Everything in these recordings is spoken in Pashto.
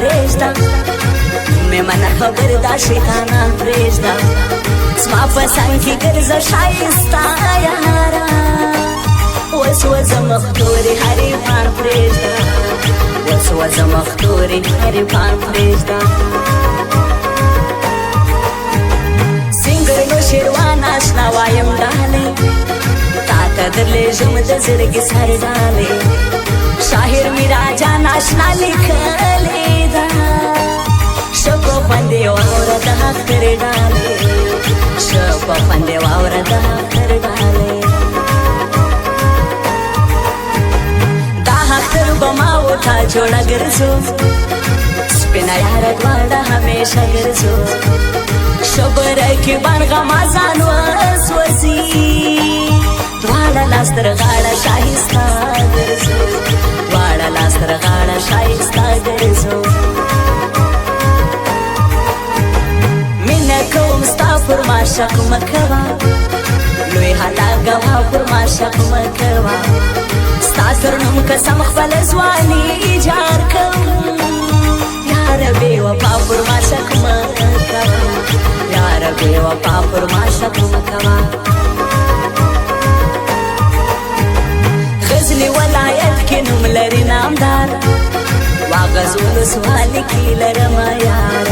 پرېږده مېمنه خبر دا شیطانان پرېږده زما په څنګ کې ګرځه ښایسته یاره اوس وځه مختورې هرې پاڼ پرېږده اوس وځه مختورې هرې پاڼ پرېږده سینګر نوشیروان اشنا وایم ډالۍ تا ته درلېږم د زړګي سر ډالۍ شاعر میراجان اشنا لیکلې ده ښه په خوند یې واوره د اخترې ډالۍ ښه په خوند یې واوره د اختر ډالۍ دا اختر به ما و تا جوړه ګرځو سپینه یاره دواړه همیشه ګرځو شبره کې برغمازان وسوځي دواړه لاس تر غاړه ښایسته ګرځو دواړه لاس تر غاړه ښایسته ګرځو مینه کوم ستا پر ما شک مه کوه لوی هلاکوه پر ما شک مه کوه ستا تر نوم قسم خپله ځواني جار کوم یاره بې وفا پر ما شک مه کوه یاره بې وفا پر ما شک مه کوه غزلي ولایت کې نوم لري نامدار واغز ولسوالۍ کې لرمه یار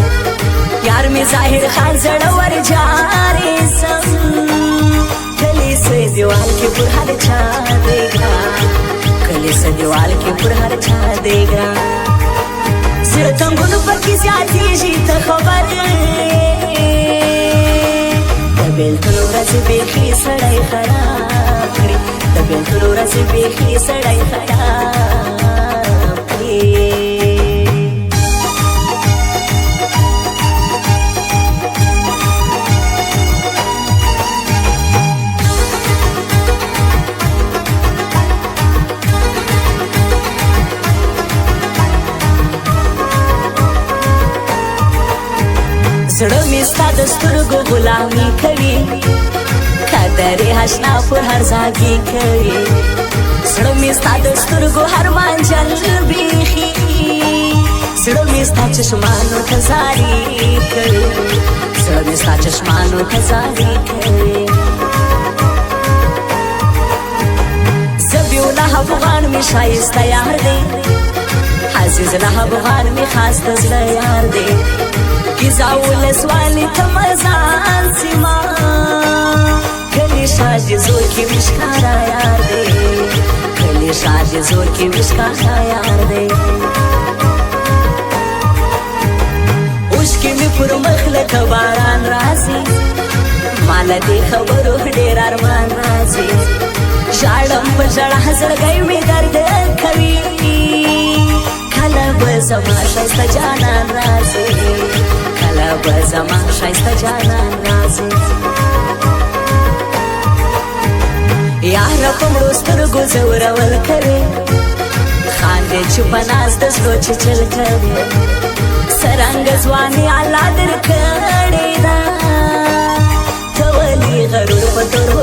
یار مې ظاهر خان زړور جارې سم کلیسه دیوال کې پر هر چا دی ګران کلیسه دیوال کې پر هر چا دی ګران زړه تنګونو پکې زیاتېږي ته خبر د بېلتون ورځې بیخي سړی خراب کړي د بېلتون ورځې بیخي سړی خراب کړي زړه مې ستا د سترګو غلامي کوي قدر یې اشنا پر هر ځاګي کوي زړه مې ستا د سترګو هر مانجل بیخي زړه مې ستا چشمانو ته زاري کوي زړه مې ستا چشمانو ته زاري کوي زبیوله افغان مې ښایسته یار دی عزیز له افغان مې خاص د زړه یار دی ګیزا ولسوالۍ ته مزان سیما کلی شاجي زور کې مشکارا یار دی کلی شاجي زور کې مشکارا یار دی اوښکې مې پر مخ لکه باران راځي ماله دې خبرو ډېر ارمان راځي ژاړم په ژړا زړګی مې درد کوي کله به زما ښایسته جانان راځي کله به زما ښایسته جانان راځي یاره په مړو سترګو ځورول کوي خاندې چې په ناز د زړو چیچل کوي څرنګه ځواني الله درکړې ده ته ولې غرور په تور